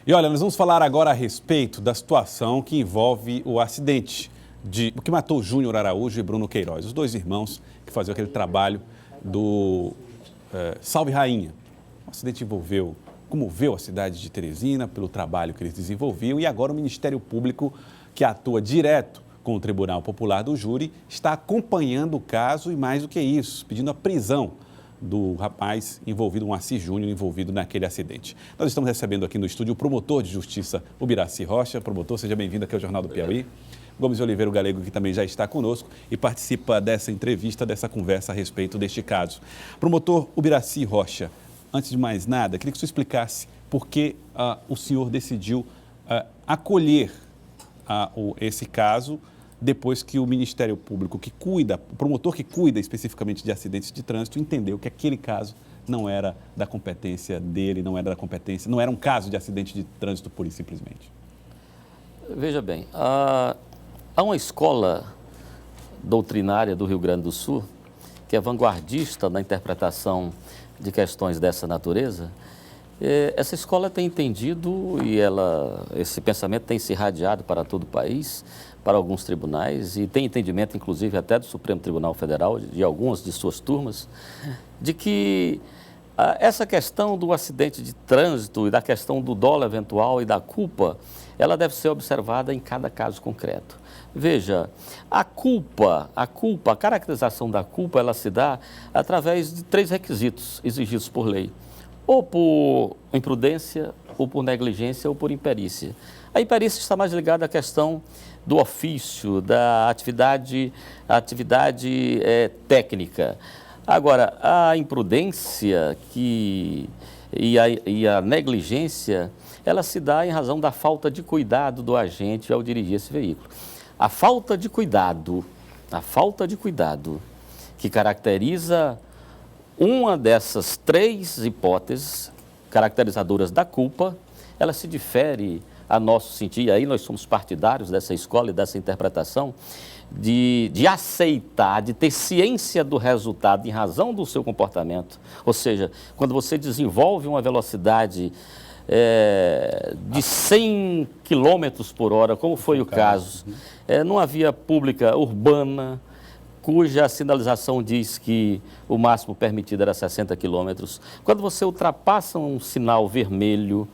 E olha, nós vamos falar agora a respeito da situação que envolve o acidente que matou Júnior Araújo e Bruno Queiroz, os dois irmãos que faziam aquele trabalho do Salve Rainha. O acidente comoveu a cidade de Teresina pelo trabalho que eles desenvolviam e agora o Ministério Público, que atua direto com o Tribunal Popular do Júri, está acompanhando o caso e mais do que isso, pedindo a prisão do rapaz envolvido, um Assis Júnior envolvido naquele acidente. Nós estamos recebendo aqui no estúdio o promotor de justiça, Ubiraci Rocha. Promotor, seja bem-vindo aqui ao Jornal do Piauí. Gomes Oliveira, o Galego, que também já está conosco e participa dessa entrevista, dessa conversa a respeito deste caso. Promotor Ubiraci Rocha, antes de mais nada, queria que o senhor explicasse por que o senhor decidiu acolher esse caso depois que o Ministério Público, o promotor que cuida especificamente de acidentes de trânsito, entendeu que aquele caso não era da competência dele, não era um caso de acidente de trânsito pura e simplesmente. Veja bem, há uma escola doutrinária do Rio Grande do Sul, que é vanguardista na interpretação de questões dessa natureza. Essa escola tem entendido e esse pensamento tem se irradiado para todo o país, para alguns tribunais, e tem entendimento, inclusive, até do Supremo Tribunal Federal, de algumas de suas turmas, de que essa questão do acidente de trânsito e da questão do dolo eventual e da culpa, ela deve ser observada em cada caso concreto. Veja, a caracterização da culpa, ela se dá através de 3 requisitos exigidos por lei. Ou por imprudência, ou por negligência, ou por imperícia. A imperícia está mais ligada à questão do ofício, da atividade técnica. Agora, a imprudência e a negligência, ela se dá em razão da falta de cuidado do agente ao dirigir esse veículo. A falta de cuidado que caracteriza uma dessas 3 hipóteses caracterizadoras da culpa, ela se difere a nosso sentir, aí nós somos partidários dessa escola e dessa interpretação, de aceitar, de ter ciência do resultado em razão do seu comportamento. Ou seja, quando você desenvolve uma velocidade de 100 km por hora, como foi o caso, numa via pública urbana, cuja sinalização diz que o máximo permitido era 60 km. Quando você ultrapassa um sinal vermelho,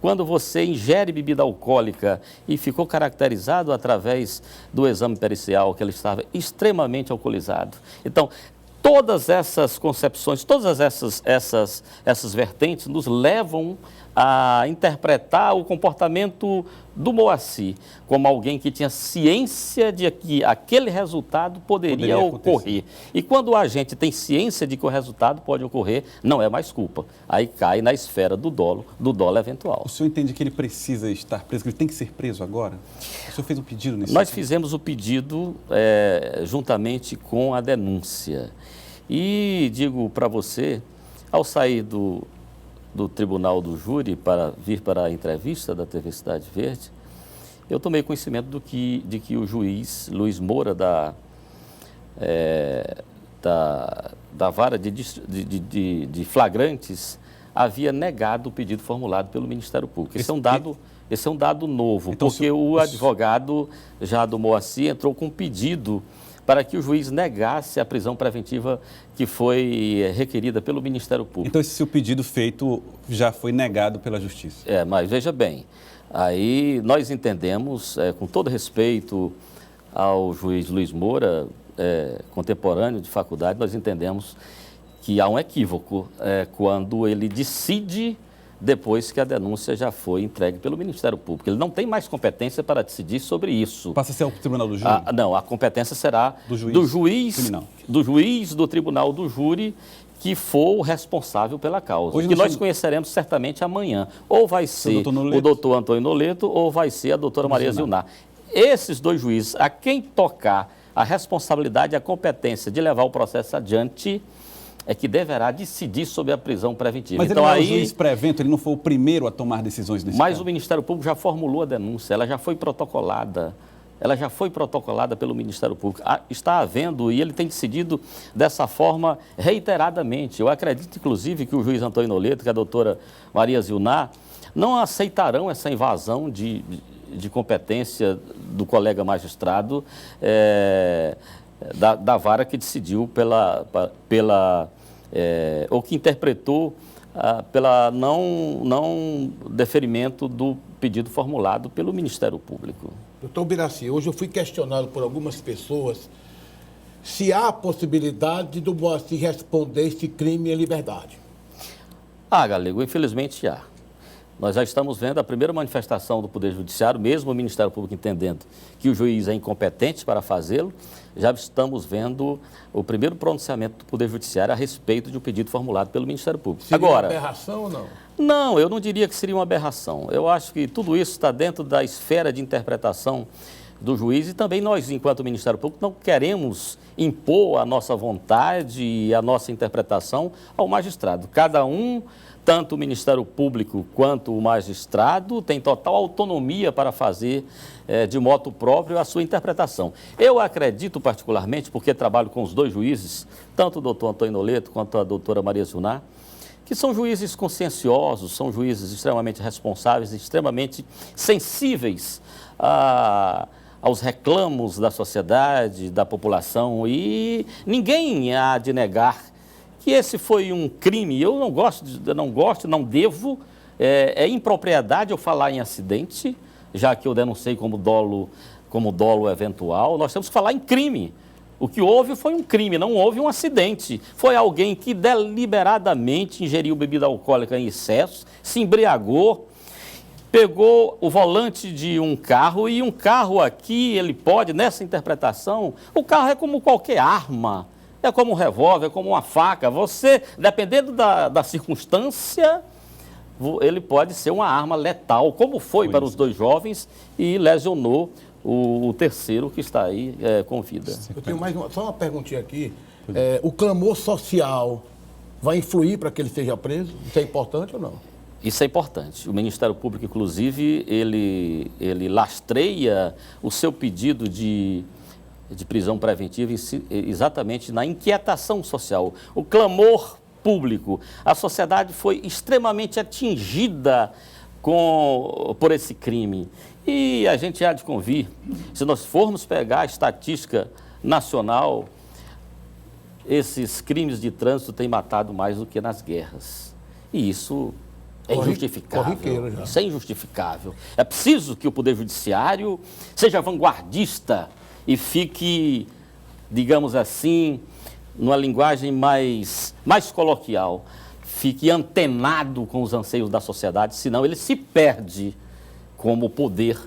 quando você ingere bebida alcoólica e ficou caracterizado através do exame pericial que ele estava extremamente alcoolizado. Então, todas essas concepções, todas essas vertentes nos levam a interpretar o comportamento do Moacir como alguém que tinha ciência de que aquele resultado poderia ocorrer. E quando o agente tem ciência de que o resultado pode ocorrer, não é mais culpa. Aí cai na esfera do dolo eventual. O senhor entende que ele precisa estar preso, que ele tem que ser preso agora? O senhor fez um pedido nesse Nós fizemos o pedido juntamente com a denúncia. E digo para você, ao sair do Tribunal do Júri para vir para a entrevista da TV Cidade Verde, eu tomei conhecimento de que o juiz Luiz Moura da Vara de Flagrantes havia negado o pedido formulado pelo Ministério Público. Esse é um dado novo, então, porque o advogado já do Moacir entrou com um pedido para que o juiz negasse a prisão preventiva que foi requerida pelo Ministério Público. Então, esse seu pedido feito já foi negado pela Justiça? Mas veja bem, aí nós entendemos, com todo respeito ao juiz Luiz Moura, contemporâneo de faculdade, nós entendemos que há um equívoco quando ele decide depois que a denúncia já foi entregue pelo Ministério Público. Ele não tem mais competência para decidir sobre isso. Passa a ser o Tribunal do Júri? Não, a competência será do juiz do Tribunal do Júri que for o responsável pela causa. Hoje nós conheceremos certamente amanhã. Ou vai ser o doutor Antônio Noleto ou vai ser a doutora Maria Zilnar. Esses 2 juízes, a quem tocar a responsabilidade e a competência de levar o processo adiante, é que deverá decidir sobre a prisão preventiva. Mas então, ele não é o juiz pré-evento, ele não foi o primeiro a tomar decisões nesse caso? Mas o Ministério Público já formulou a denúncia, ela já foi protocolada. Pelo Ministério Público. Está havendo, e ele tem decidido dessa forma reiteradamente. Eu acredito, inclusive, que o juiz Antônio Noleto, que a doutora Maria Zilnar, não aceitarão essa invasão de competência do colega magistrado da vara que decidiu ou que interpretou pela não deferimento do pedido formulado pelo Ministério Público. Doutor Ubiraci, hoje eu fui questionado por algumas pessoas se há a possibilidade do Moacir responder esse crime em liberdade. Galego, infelizmente há. Nós já estamos vendo a primeira manifestação do Poder Judiciário, mesmo o Ministério Público entendendo que o juiz é incompetente para fazê-lo, já estamos vendo o primeiro pronunciamento do Poder Judiciário a respeito de um pedido formulado pelo Ministério Público. Seria uma aberração ou não? Não, eu não diria que seria uma aberração. Eu acho que tudo isso está dentro da esfera de interpretação do juiz e também nós, enquanto Ministério Público, não queremos impor a nossa vontade e a nossa interpretação ao magistrado. Cada um, tanto o Ministério Público quanto o magistrado, tem total autonomia para fazer de modo próprio a sua interpretação. Eu acredito particularmente, porque trabalho com os dois juízes, tanto o doutor Antônio Noleto quanto a doutora Maria Zunar, que são juízes conscienciosos, são juízes extremamente responsáveis, extremamente sensíveis aos reclamos da sociedade, da população, e ninguém há de negar que esse foi um crime. Eu não devo, é impropriedade eu falar em acidente, já que eu denunciei como dolo eventual. Nós temos que falar em crime. O que houve foi um crime, não houve um acidente. Foi alguém que deliberadamente ingeriu bebida alcoólica em excesso, se embriagou, pegou o volante de um carro, e um carro aqui, ele pode, nessa interpretação, o carro é como qualquer arma, é como um revólver, é como uma faca. Você, dependendo da circunstância, ele pode ser uma arma letal, como foi para os dois jovens, e lesionou o terceiro que está aí com vida. Eu tenho só uma perguntinha aqui. O clamor social vai influir para que ele seja preso? Isso é importante ou não? Isso é importante. O Ministério Público, inclusive, ele lastreia o seu pedido de prisão preventiva exatamente na inquietação social. O clamor público. A sociedade foi extremamente atingida por esse crime. E a gente há de convir, se nós formos pegar a estatística nacional, esses crimes de trânsito têm matado mais do que nas guerras. E isso é injustificável. Isso é injustificável. É preciso que o Poder Judiciário seja vanguardista e fique, digamos assim, numa linguagem mais coloquial, fique antenado com os anseios da sociedade, senão ele se perde como poder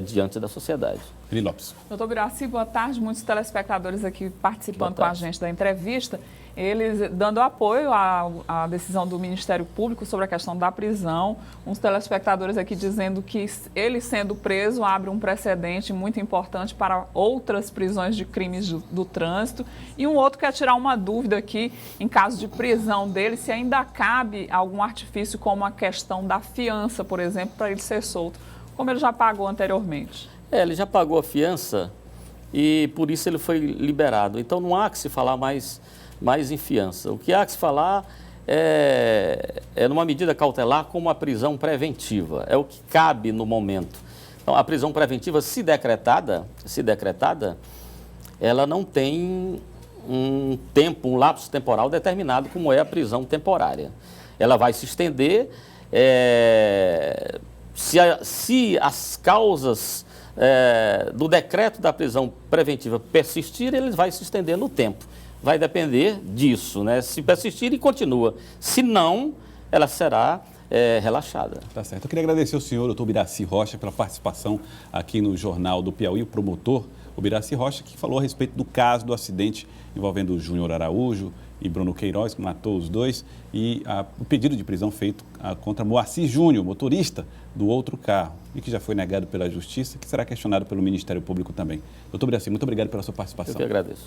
diante da sociedade. Eli Lopes. Doutor Ubiraci, boa tarde. Muitos telespectadores aqui participando com a gente da entrevista, eles dando apoio à decisão do Ministério Público sobre a questão da prisão. Uns telespectadores aqui dizendo que ele sendo preso abre um precedente muito importante para outras prisões de crimes do trânsito. E um outro quer tirar uma dúvida aqui, em caso de prisão dele, se ainda cabe algum artifício como a questão da fiança, por exemplo, para ele ser solto, como ele já pagou anteriormente. Ele já pagou a fiança e por isso ele foi liberado. Então não há que se falar mais em fiança. O que há que se falar é numa medida cautelar como a prisão preventiva. É o que cabe no momento. Então a prisão preventiva, se decretada, ela não tem um tempo, um lapso temporal determinado como é a prisão temporária. Ela vai se estender, se as causas do decreto da prisão preventiva persistir, ele vai se estender no tempo. Vai depender disso, né? Se persistir, e continua. Se não, ela será relaxada. Tá certo. Eu queria agradecer ao senhor, doutor Ubiraci Rocha, pela participação aqui no Jornal do Piauí, o promotor Ubiraci Rocha, que falou a respeito do caso do acidente envolvendo o Júnior Araújo e Bruno Queiroz, que matou os dois, e o pedido de prisão feito contra Moacir Júnior, motorista do outro carro, e que já foi negado pela Justiça, que será questionado pelo Ministério Público também. Doutor Ubiraci, muito obrigado pela sua participação. Eu que agradeço.